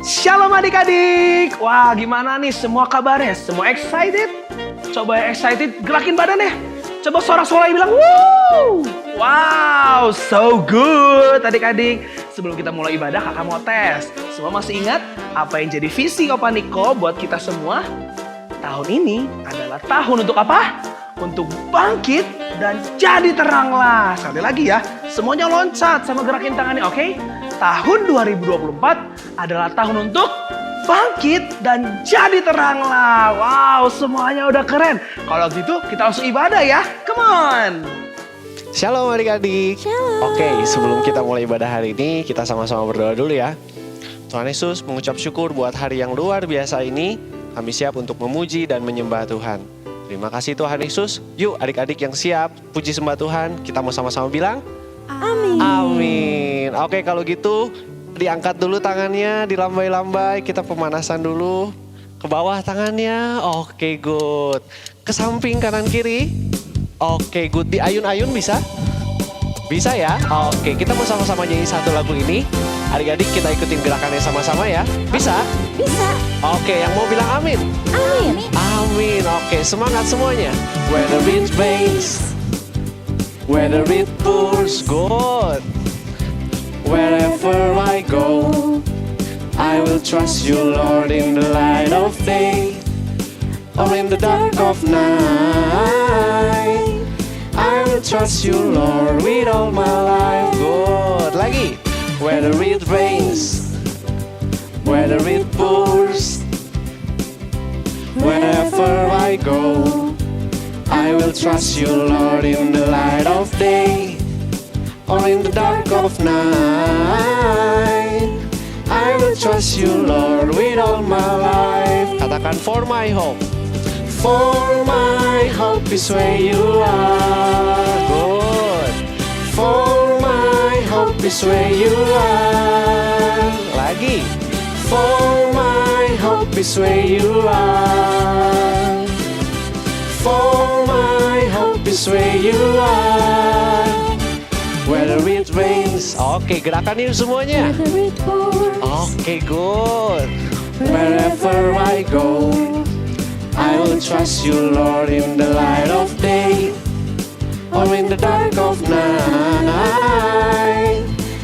Shalom adik-adik. Wah, gimana nih semua kabarnya? Semua excited? Coba yang excited gerakin badannya. Coba sorak-sorai bilang woo. Wow, so good adik-adik. Sebelum kita mulai ibadah, kakak mau tes. Semua masih ingat apa yang jadi visi Opa Niko buat kita semua? Tahun ini adalah tahun untuk apa? Untuk bangkit dan jadi teranglah. Sekali lagi ya, semuanya loncat sama gerakin tangannya, oke? Tahun 2024 adalah tahun untuk bangkit dan jadi teranglah. Wow, semuanya udah keren. Kalau gitu kita langsung ibadah ya. Come on. Shalom adik-adik. Shalom. Oke, sebelum kita mulai ibadah hari ini, kita sama-sama berdoa dulu ya. Tuhan Yesus, mengucap syukur buat hari yang luar biasa ini. Kami siap untuk memuji dan menyembah Tuhan. Terima kasih Tuhan Yesus. Yuk adik-adik yang siap puji sembah Tuhan, kita mau sama-sama bilang Amin. amin. Oke, kalau gitu diangkat dulu tangannya, dilambai-lambai, kita pemanasan dulu. Ke bawah tangannya, oke good. Ke samping kanan kiri, oke good. Di ayun-ayun bisa? Bisa ya? Oke, kita mau sama-sama nyanyi satu lagu ini. Adik-adik kita ikutin gerakannya sama-sama ya. Bisa? Bisa. Oke, yang mau bilang amin? Amin. Amin. Oke, semangat semuanya. Whether it rains, whether it pours, good. Wherever I go, I will trust you, Lord, in the light of day or in the dark of night. I will trust you, Lord, with all my life. Good. Lagi. Whether it rains, whether it pours, wherever I go, I will trust you, Lord, in the light of day or in the dark of night. I will trust you, Lord, with all my life. Katakan, for my hope. For my hope is where you are. Good. For my hope is where you are. Lagi. For my hope is where you are. For my hope is where you are. Whether it rains. Oke, gerakan ini semuanya. Whether it pours, Oke, good. wherever I go, I will trust you, Lord, in the light of day or in the dark of night.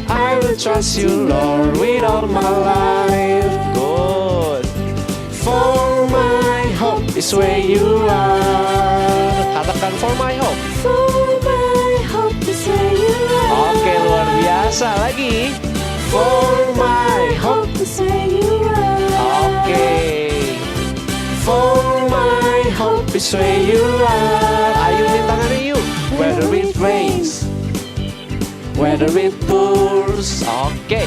I will trust you, Lord, with all my life. Good. For my hope is where you are. Katakan, for my hope. for my hope is where you are. Oke, luar biasa. Lagi. For my hope. Hope is where you are. Oke. For my hope is where you are. Ayunin tangannya yuk. Whether it rains, whether it pours. Oke.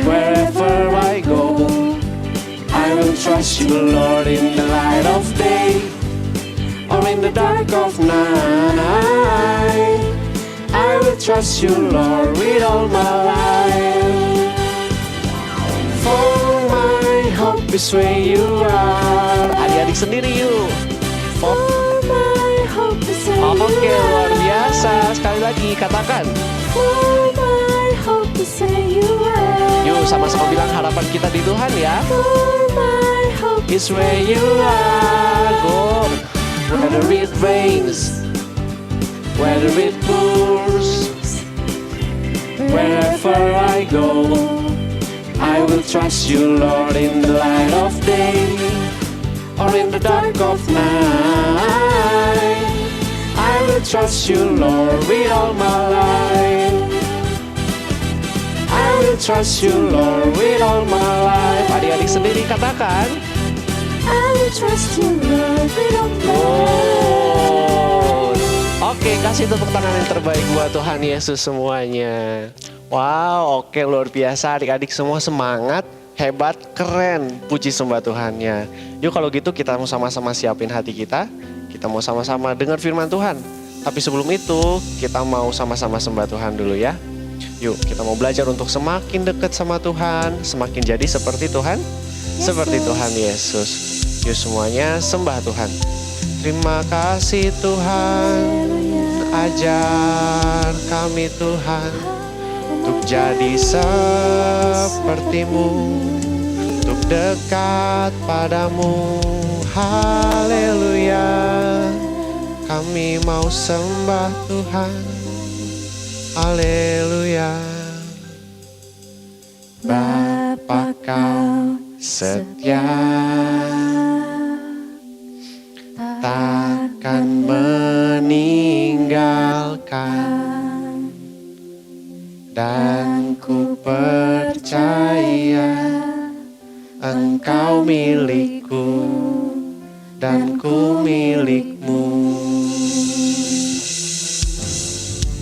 Wherever I go, I will trust you, Lord, in the light of day or in the dark of night. I will trust you, Lord, with all my life. For my hope is where you are. Adik-adik sendiri yuk. For My hope is where you Oke, are. luar biasa. Sekali lagi katakan. For my hope is where you are. Yuk sama-sama bilang harapan kita di Tuhan ya. For my hope It's where you are. Good. Whether it rains, whether it pours, wherever I go, I will trust you, Lord, in the light of day or in the dark of night. I will trust you, Lord, with all my life. I will trust you, Lord, with all my life. Adik-adik sendiri katakan. I will trust you, Lord, with all my Oh. Oke, kasih tepuk tangan yang terbaik buat Tuhan Yesus semuanya. Wow, oke, luar biasa. Adik-adik semua semangat, hebat, keren. Puji sembah Tuhannya. Yuk kalau gitu kita mau sama-sama siapin hati kita. Kita mau sama-sama dengar firman Tuhan. Tapi sebelum itu kita mau sama-sama sembah Tuhan dulu ya. Yuk kita mau belajar untuk semakin dekat sama Tuhan. Semakin jadi seperti Tuhan. Seperti Tuhan Yesus. Yuk semuanya sembah Tuhan. Terima kasih Tuhan. Ajar kami Tuhan untuk jadi sepertimu. untuk dekat padamu. Haleluya, kami mau sembah Tuhan. Haleluya. Bapa kau setia, takkan meninggalkan, dan ku percaya Engkau milikku dan ku milikmu.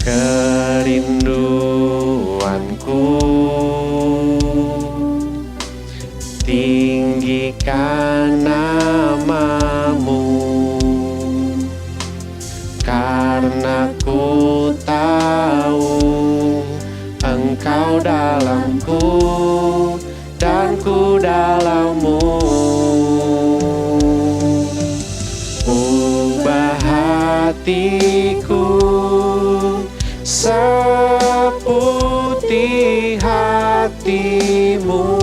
Kerinduanku tinggikan namamu, karena ku tahu Engkau dalamku dan ku dalammu. Ubah hatiku seputih hatimu,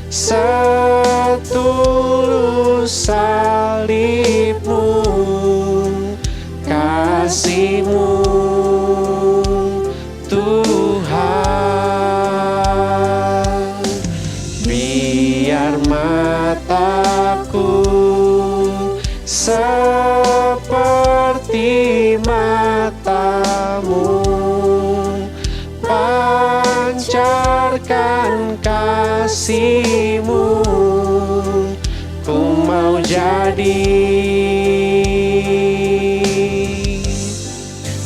setulus salibmu, kasihmu Tuhan. Biar mataku seperti matamu, pancarkan kasihmu. Ku mau jadi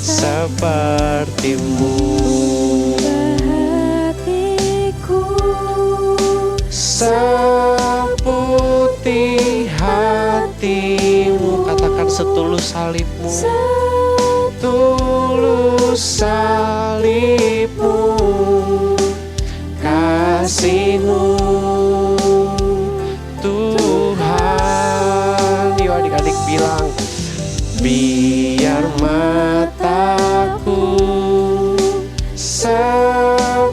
sepertimu. hatiku Seputih hatimu, katakan setulus salibmu, tulus salibmu, kasihmu Tuhan. Yuk adik-adik bilang, biar mataku seperti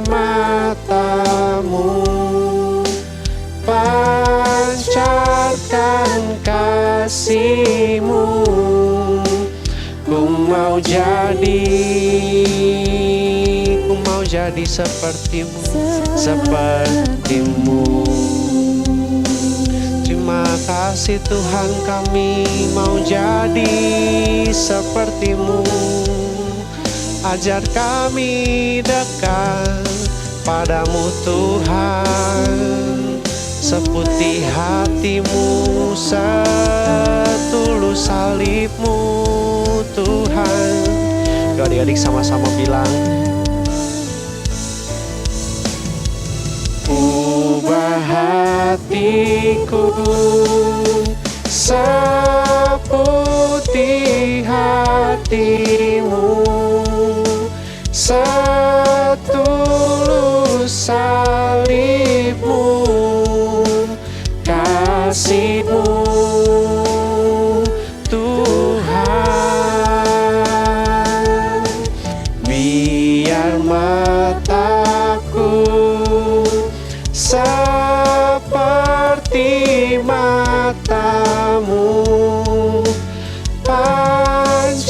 matamu, pancarkan kasihmu. Ku mau jadi sepertimu, sepertimu. Terima kasih Tuhan, kami mau jadi sepertimu. Ajar kami dekat padamu Tuhan, seputih hatimu, setulus salibmu Tuhan. Yuk adik-adik sama-sama bilang, ubah hatiku seputih hatimu, setulus salibmu, kasihmu Tuhan. Biar mataku seperti matamu, pancarkan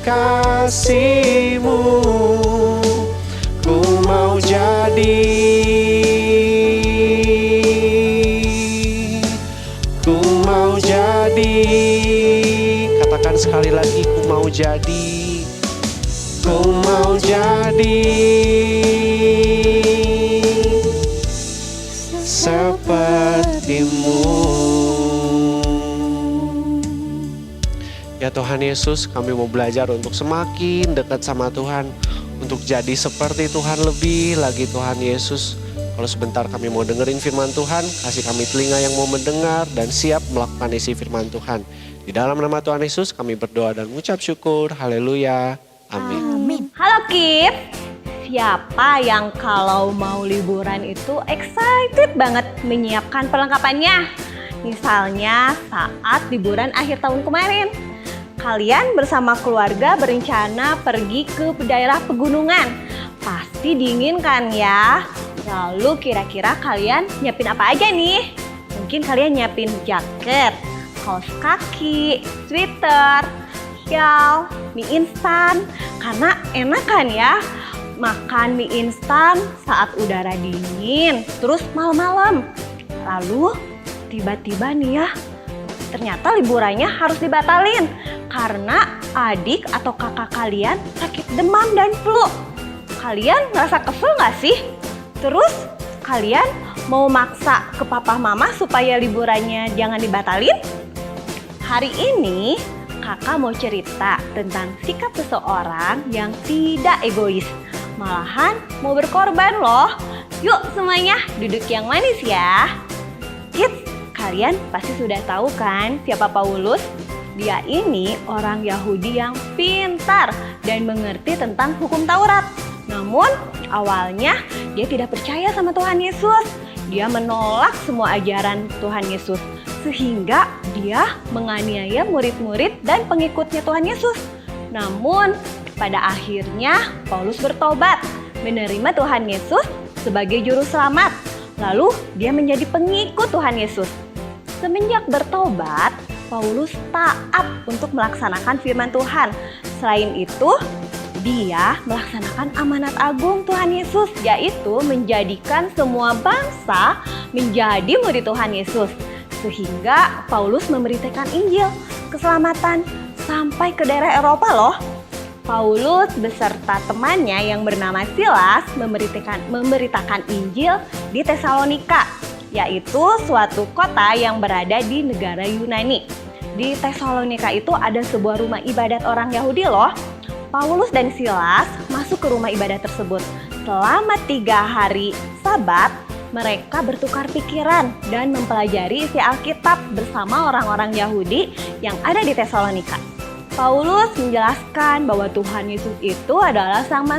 kasihmu. Ku mau jadi, katakan sekali lagi, ku mau jadi sepertimu. Ya Tuhan Yesus, kami mau belajar untuk semakin dekat sama Tuhan, untuk jadi seperti Tuhan lebih lagi Tuhan Yesus. Kalau sebentar kami mau dengerin firman Tuhan, kasih kami telinga yang mau mendengar dan siap melakukan isi firman Tuhan. Di dalam nama Tuhan Yesus kami berdoa dan mengucap syukur. Haleluya. Amin. Halo Kids, siapa yang kalau mau liburan itu excited banget menyiapkan perlengkapannya? Misalnya saat liburan akhir tahun kemarin, kalian bersama keluarga berencana pergi ke daerah pegunungan. Pasti Pasti dingin kan ya? Lalu kira-kira kalian nyiapin apa aja nih? Mungkin kalian nyiapin jaket, kaos kaki, sweater, shawl, mie instan. Karena enak kan ya makan mie instan saat udara dingin, terus malam-malam. Lalu tiba-tiba nih ya, ternyata liburannya harus dibatalin karena adik atau kakak kalian sakit demam dan flu. Kalian ngerasa kesel nggak sih? Terus kalian mau maksa ke papa mama supaya liburannya jangan dibatalin? Hari ini kakak mau cerita tentang sikap seseorang yang tidak egois. Malahan mau berkorban loh. Yuk semuanya duduk yang manis ya. Kids, kalian pasti sudah tahu kan siapa Paulus? Dia ini orang Yahudi yang pintar dan mengerti tentang hukum Taurat. Namun awalnya dia tidak percaya sama Tuhan Yesus. Dia menolak semua ajaran Tuhan Yesus. Sehingga dia menganiaya murid-murid dan pengikutnya Tuhan Yesus. Namun pada akhirnya Paulus bertobat, menerima Tuhan Yesus sebagai juru selamat. Lalu dia menjadi pengikut Tuhan Yesus. Semenjak bertobat, Paulus taat untuk melaksanakan firman Tuhan. Selain itu, dia melaksanakan amanat agung Tuhan Yesus, yaitu menjadikan semua bangsa menjadi murid Tuhan Yesus. Sehingga Paulus memberitakan Injil keselamatan sampai ke daerah Eropa loh. Paulus beserta temannya yang bernama Silas memberitakan Injil di Tesalonika, yaitu suatu kota yang berada di negara Yunani. Di Tesalonika itu ada sebuah rumah ibadat orang Yahudi loh. Paulus dan Silas masuk ke rumah ibadat tersebut. Selama 3 hari Sabat, mereka bertukar pikiran dan mempelajari isi Alkitab bersama orang-orang Yahudi yang ada di Tesalonika. Paulus menjelaskan bahwa Tuhan Yesus itu adalah Sang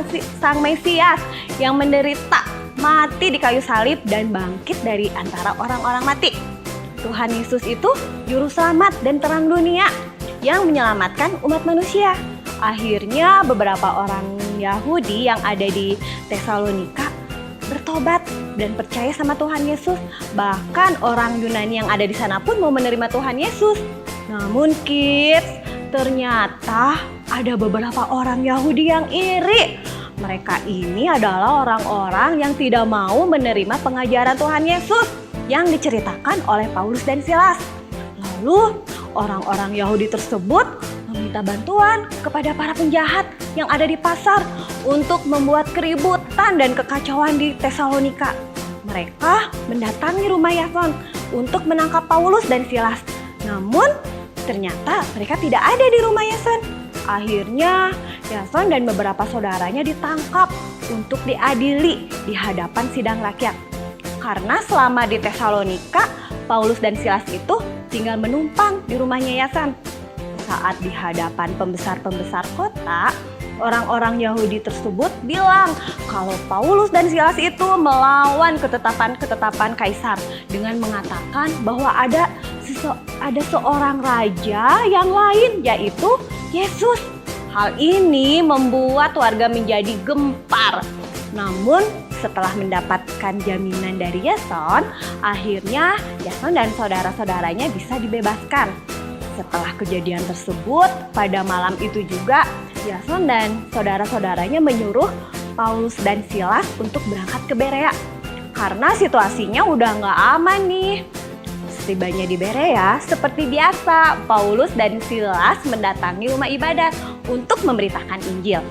Mesias yang menderita, mati di kayu salib dan bangkit dari antara orang-orang mati. Tuhan Yesus itu juru selamat dan terang dunia yang menyelamatkan umat manusia. Akhirnya beberapa orang Yahudi yang ada di Tesalonika bertobat dan percaya sama Tuhan Yesus. Bahkan orang Yunani yang ada di sana pun mau menerima Tuhan Yesus. Namun kids, ternyata ada beberapa orang Yahudi yang iri. Mereka ini adalah orang-orang yang tidak mau menerima pengajaran Tuhan Yesus yang diceritakan oleh Paulus dan Silas. Lalu orang-orang Yahudi tersebut meminta bantuan kepada para penjahat yang ada di pasar untuk membuat keributan dan kekacauan di Tesalonika. Mereka mendatangi rumah Yason untuk menangkap Paulus dan Silas. Namun ternyata mereka tidak ada di rumah Yason. Akhirnya Yason dan beberapa saudaranya ditangkap untuk diadili di hadapan sidang rakyat. Karena selama di Tesalonika, Paulus dan Silas itu tinggal menumpang di rumahnya Yason. Saat di hadapan pembesar-pembesar kota, orang-orang Yahudi tersebut bilang kalau Paulus dan Silas itu melawan ketetapan-ketetapan Kaisar dengan mengatakan bahwa ada seorang raja yang lain, yaitu Yesus. Hal ini membuat warga menjadi gempar. Namun setelah mendapatkan jaminan dari Yason, akhirnya Yason dan saudara-saudaranya bisa dibebaskan. Setelah kejadian tersebut, pada malam itu juga Yason dan saudara-saudaranya menyuruh Paulus dan Silas untuk berangkat ke Berea. Karena situasinya udah nggak aman nih. Setibanya di Berea, seperti biasa, Paulus dan Silas mendatangi rumah ibadat untuk memberitakan Injil.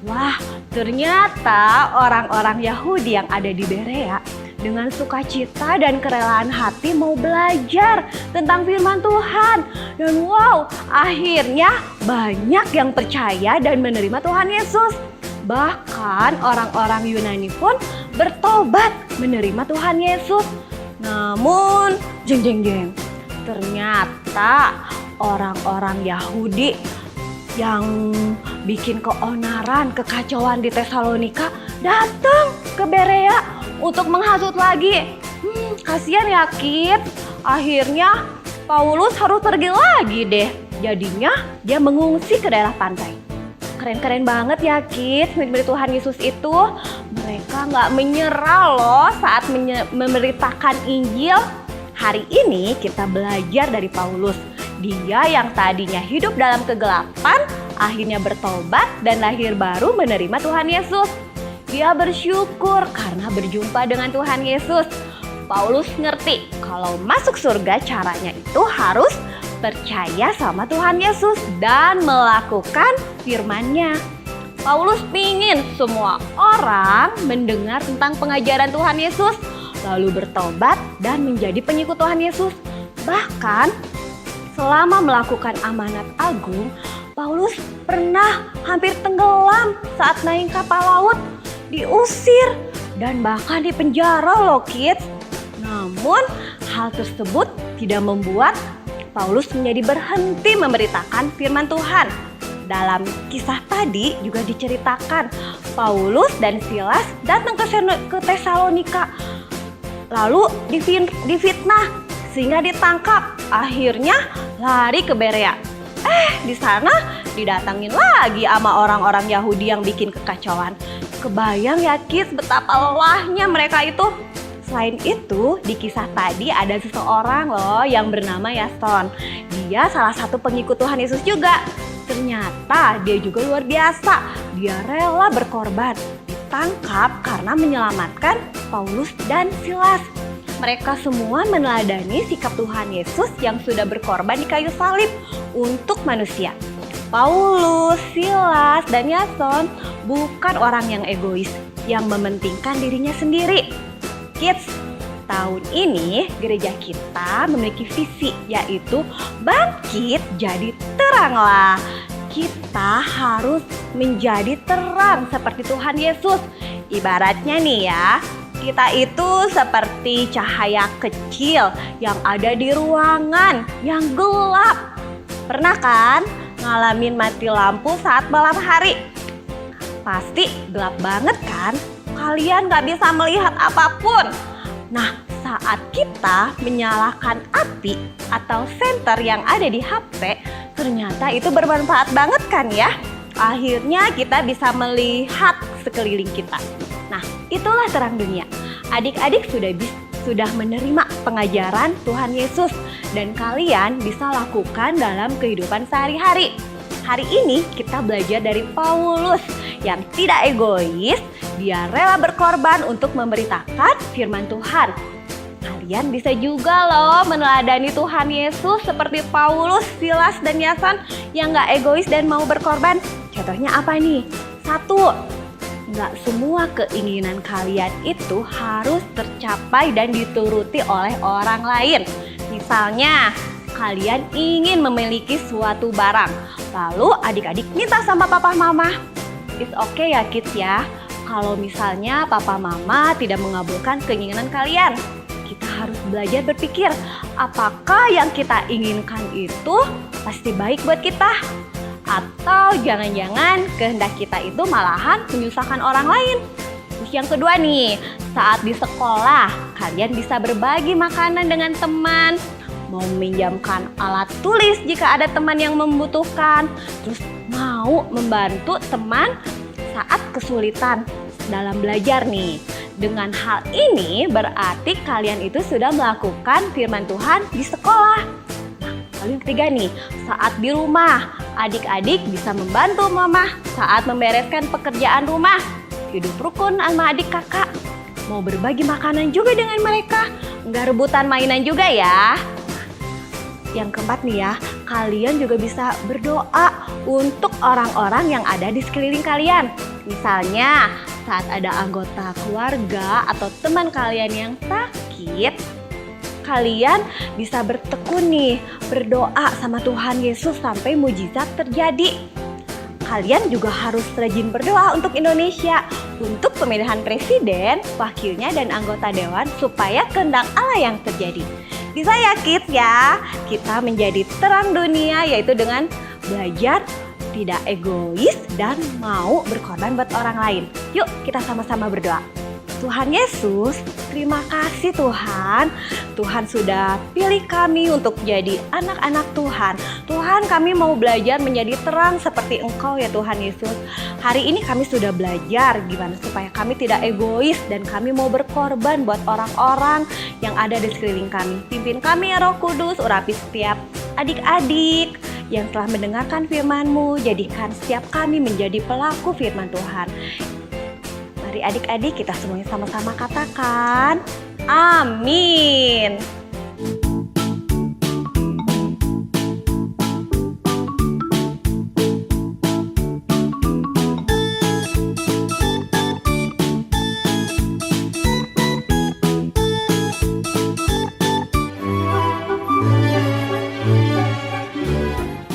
Wah, ternyata orang-orang Yahudi yang ada di Berea dengan sukacita dan kerelaan hati mau belajar tentang firman Tuhan. Dan wow, akhirnya banyak yang percaya dan menerima Tuhan Yesus. Bahkan orang-orang Yunani pun bertobat menerima Tuhan Yesus. Namun, ternyata orang-orang Yahudi yang bikin keonaran, kekacauan di Tesalonika datang ke Berea untuk menghasut lagi. Kasihan ya kids. Akhirnya Paulus harus pergi lagi deh. Jadinya dia mengungsi ke daerah pantai. Keren-keren banget ya kids, murid-murid Tuhan Yesus itu. mereka nggak menyerah loh saat memberitakan Injil. Hari ini kita belajar dari Paulus. Dia yang tadinya hidup dalam kegelapan, akhirnya bertobat dan lahir baru menerima Tuhan Yesus. Dia bersyukur karena berjumpa dengan Tuhan Yesus. Paulus ngerti kalau masuk surga caranya itu harus percaya sama Tuhan Yesus dan melakukan firman-Nya. Paulus pingin semua orang mendengar tentang pengajaran Tuhan Yesus, lalu bertobat dan menjadi pengikut Tuhan Yesus. Bahkan selama melakukan amanat agung, Paulus pernah hampir tenggelam saat naik kapal laut, diusir dan bahkan dipenjara loh kids. Namun hal tersebut tidak membuat Paulus menjadi berhenti memberitakan firman Tuhan. Dalam kisah tadi juga diceritakan Paulus dan Silas datang ke Tesalonika, lalu difitnah sehingga ditangkap. Akhirnya lari ke Berea. Di sana didatangin lagi sama orang-orang Yahudi yang bikin kekacauan. Kebayang ya kids betapa lelahnya mereka itu. Selain itu, di kisah tadi ada seseorang loh yang bernama Yason. Dia salah satu pengikut Tuhan Yesus juga. Ternyata dia juga luar biasa. Dia rela berkorban, ditangkap karena menyelamatkan Paulus dan Silas. Mereka semua meneladani sikap Tuhan Yesus yang sudah berkorban di kayu salib untuk manusia. Paulus, Silas, dan Yason bukan orang yang egois, yang mementingkan dirinya sendiri. Kids, tahun ini gereja kita memiliki visi, yaitu bangkit jadi teranglah. Kita harus menjadi terang seperti Tuhan Yesus. Ibaratnya nih ya, kita itu seperti cahaya kecil yang ada di ruangan yang gelap. Pernah kan ngalamin mati lampu saat malam hari? Pasti gelap banget kan? Kalian gak bisa melihat apapun. Nah, saat kita menyalakan api atau senter yang ada di HP, ternyata itu bermanfaat banget kan ya? Akhirnya kita bisa melihat sekeliling kita. Nah, itulah terang dunia. Adik-adik sudah menerima pengajaran Tuhan Yesus dan kalian bisa lakukan dalam kehidupan sehari-hari. Hari ini kita belajar dari Paulus yang tidak egois. Dia rela berkorban untuk memberitakan firman Tuhan. Kalian bisa juga loh meneladani Tuhan Yesus seperti Paulus, Silas, dan Yason yang gak egois dan mau berkorban. Contohnya apa nih? 1. Gak semua keinginan kalian itu harus tercapai dan dituruti oleh orang lain. Misalnya, kalian ingin memiliki suatu barang, lalu adik-adik minta sama papa mama. It's okay ya kids ya. Kalau misalnya papa mama tidak mengabulkan keinginan kalian, kita harus belajar berpikir, apakah yang kita inginkan itu pasti baik buat kita? Atau jangan-jangan kehendak kita itu malahan menyusahkan orang lain? Terus yang kedua nih, saat di sekolah, kalian bisa berbagi makanan dengan teman, mau meminjamkan alat tulis jika ada teman yang membutuhkan, terus mau membantu teman saat kesulitan dalam belajar nih. Dengan hal ini berarti kalian itu sudah melakukan firman Tuhan di sekolah. Nah, lalu yang ketiga nih, saat di rumah, adik-adik bisa membantu mama saat membereskan pekerjaan rumah. Hidup rukun sama adik kakak. Mau berbagi makanan juga dengan mereka, nggak rebutan mainan juga ya. Yang keempat nih ya, kalian juga bisa berdoa untuk orang-orang yang ada di sekeliling kalian. Misalnya, saat ada anggota keluarga atau teman kalian yang sakit, kalian bisa bertekun nih, berdoa sama Tuhan Yesus sampai mujizat terjadi. Kalian juga harus rajin berdoa untuk Indonesia, untuk pemilihan presiden, wakilnya, dan anggota dewan supaya kehendak Allah yang terjadi. Bisa ya kids ya, kita menjadi terang dunia yaitu dengan belajar tidak egois dan mau berkorban buat orang lain. Yuk kita sama-sama berdoa. Tuhan Yesus, terima kasih Tuhan. Tuhan sudah pilih kami untuk jadi anak-anak Tuhan. Tuhan, kami mau belajar menjadi terang seperti Engkau ya Tuhan Yesus. Hari ini kami sudah belajar gimana supaya kami tidak egois dan kami mau berkorban buat orang-orang yang ada di sekeliling kami. Pimpin kami ya Roh Kudus, urapi setiap adik-adik yang telah mendengarkan firman-Mu. Jadikan setiap kami menjadi pelaku firman Tuhan. Mari adik-adik kita semuanya sama-sama katakan, amin.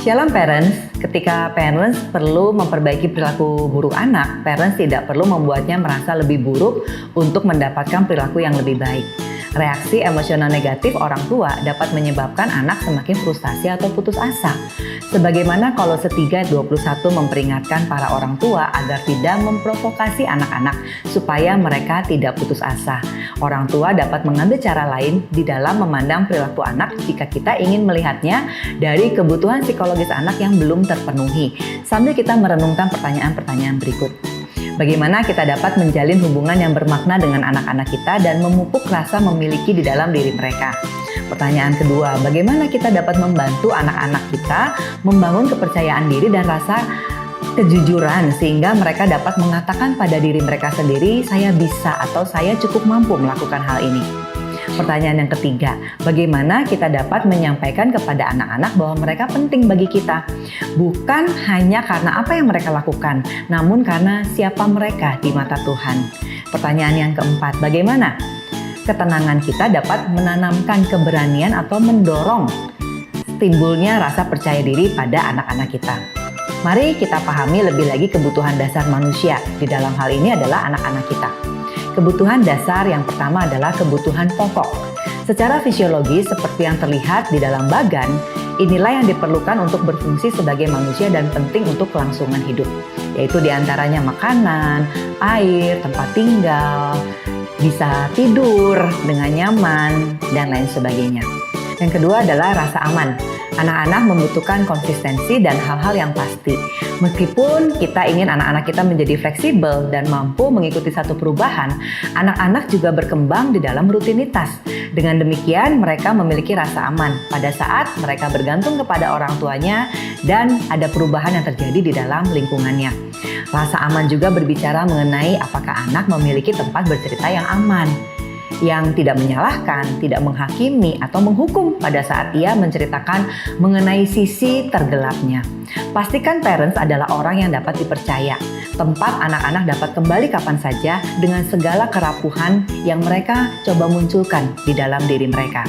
Shalom parents, ketika parents perlu memperbaiki perilaku buruk anak, parents tidak perlu membuatnya merasa lebih buruk untuk mendapatkan perilaku yang lebih baik. Reaksi emosional negatif orang tua dapat menyebabkan anak semakin frustasi atau putus asa. Sebagaimana Kolose 3:21 memperingatkan para orang tua agar tidak memprovokasi anak-anak supaya mereka tidak putus asa. Orang tua dapat mengambil cara lain di dalam memandang perilaku anak jika kita ingin melihatnya dari kebutuhan psikologis anak yang belum terpenuhi. Sambil kita merenungkan pertanyaan-pertanyaan berikut. Bagaimana kita dapat menjalin hubungan yang bermakna dengan anak-anak kita dan memupuk rasa memiliki di dalam diri mereka? Pertanyaan kedua, bagaimana kita dapat membantu anak-anak kita membangun kepercayaan diri dan rasa kejujuran sehingga mereka dapat mengatakan pada diri mereka sendiri, saya bisa atau saya cukup mampu melakukan hal ini. Pertanyaan yang ketiga, bagaimana kita dapat menyampaikan kepada anak-anak bahwa mereka penting bagi kita? Bukan hanya karena apa yang mereka lakukan, namun karena siapa mereka di mata Tuhan. Pertanyaan yang keempat, bagaimana ketenangan kita dapat menanamkan keberanian atau mendorong timbulnya rasa percaya diri pada anak-anak kita? Mari kita pahami lebih lagi kebutuhan dasar manusia. Di dalam hal ini adalah anak-anak kita. Kebutuhan dasar yang pertama adalah kebutuhan pokok. Secara fisiologis seperti yang terlihat di dalam bagan, inilah yang diperlukan untuk berfungsi sebagai manusia dan penting untuk kelangsungan hidup, yaitu diantaranya makanan, air, tempat tinggal, bisa tidur dengan nyaman, dan lain sebagainya. Yang kedua adalah rasa aman. Anak-anak membutuhkan konsistensi dan hal-hal yang pasti. Meskipun kita ingin anak-anak kita menjadi fleksibel dan mampu mengikuti satu perubahan, anak-anak juga berkembang di dalam rutinitas. Dengan demikian, mereka memiliki rasa aman pada saat mereka bergantung kepada orang tuanya dan ada perubahan yang terjadi di dalam lingkungannya. Rasa aman juga berbicara mengenai apakah anak memiliki tempat bercerita yang aman, yang tidak menyalahkan, tidak menghakimi, atau menghukum pada saat ia menceritakan mengenai sisi tergelapnya. Pastikan parents adalah orang yang dapat dipercaya, tempat anak-anak dapat kembali kapan saja dengan segala kerapuhan yang mereka coba munculkan di dalam diri mereka.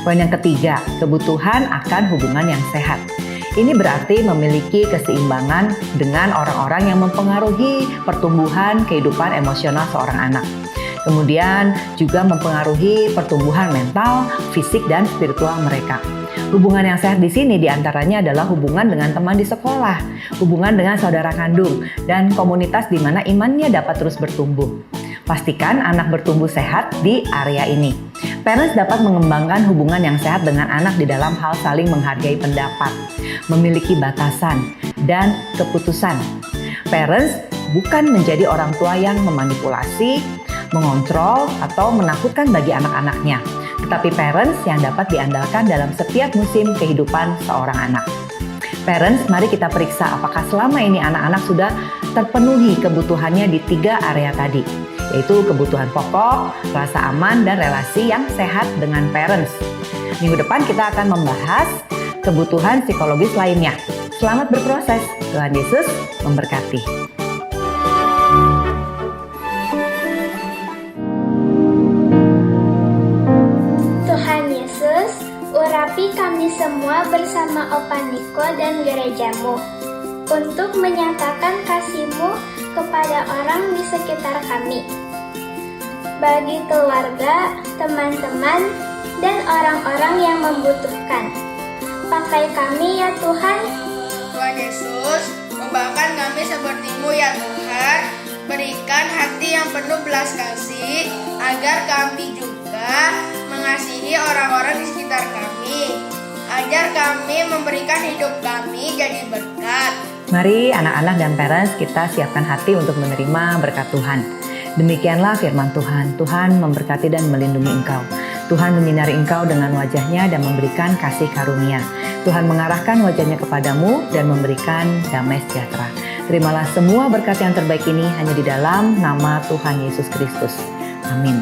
Poin yang ketiga, kebutuhan akan hubungan yang sehat. Ini berarti memiliki keseimbangan dengan orang-orang yang mempengaruhi pertumbuhan kehidupan emosional seorang anak. Kemudian juga mempengaruhi pertumbuhan mental, fisik, dan spiritual mereka. Hubungan yang sehat di sini diantaranya adalah hubungan dengan teman di sekolah, hubungan dengan saudara kandung, dan komunitas di mana imannya dapat terus bertumbuh. Pastikan anak bertumbuh sehat di area ini. Parents dapat mengembangkan hubungan yang sehat dengan anak di dalam hal saling menghargai pendapat, memiliki batasan, dan keputusan. Parents bukan menjadi orang tua yang memanipulasi, mengontrol, atau menakutkan bagi anak-anaknya, tetapi parents yang dapat diandalkan dalam setiap musim kehidupan seorang anak. Parents, mari kita periksa apakah selama ini anak-anak sudah terpenuhi kebutuhannya di 3 area tadi, yaitu kebutuhan pokok, rasa aman, dan relasi yang sehat dengan parents. Minggu depan kita akan membahas kebutuhan psikologis lainnya. Selamat berproses, Tuhan Yesus memberkati. Urapi kami semua bersama Opa Niko dan gerejamu untuk menyatakan kasih-Mu kepada orang di sekitar kami, bagi keluarga, teman-teman, dan orang-orang yang membutuhkan. Pakai kami ya Tuhan. Tuhan Yesus, ubahkan kami seperti-Mu ya Tuhan, Berikan hati yang penuh belas kasih, agar kami juga mengasihi orang-orang di sekitar kami. Ajar kami memberikan hidup kami jadi berkat. Mari anak-anak dan parents kita siapkan hati untuk menerima berkat Tuhan. Demikianlah firman Tuhan. Tuhan memberkati dan melindungi engkau. Tuhan menyinari engkau dengan wajahnya dan memberikan kasih karunia. Tuhan mengarahkan wajahnya kepadamu dan memberikan damai sejahtera. Terimalah semua berkat yang terbaik ini hanya di dalam nama Tuhan Yesus Kristus. Amin.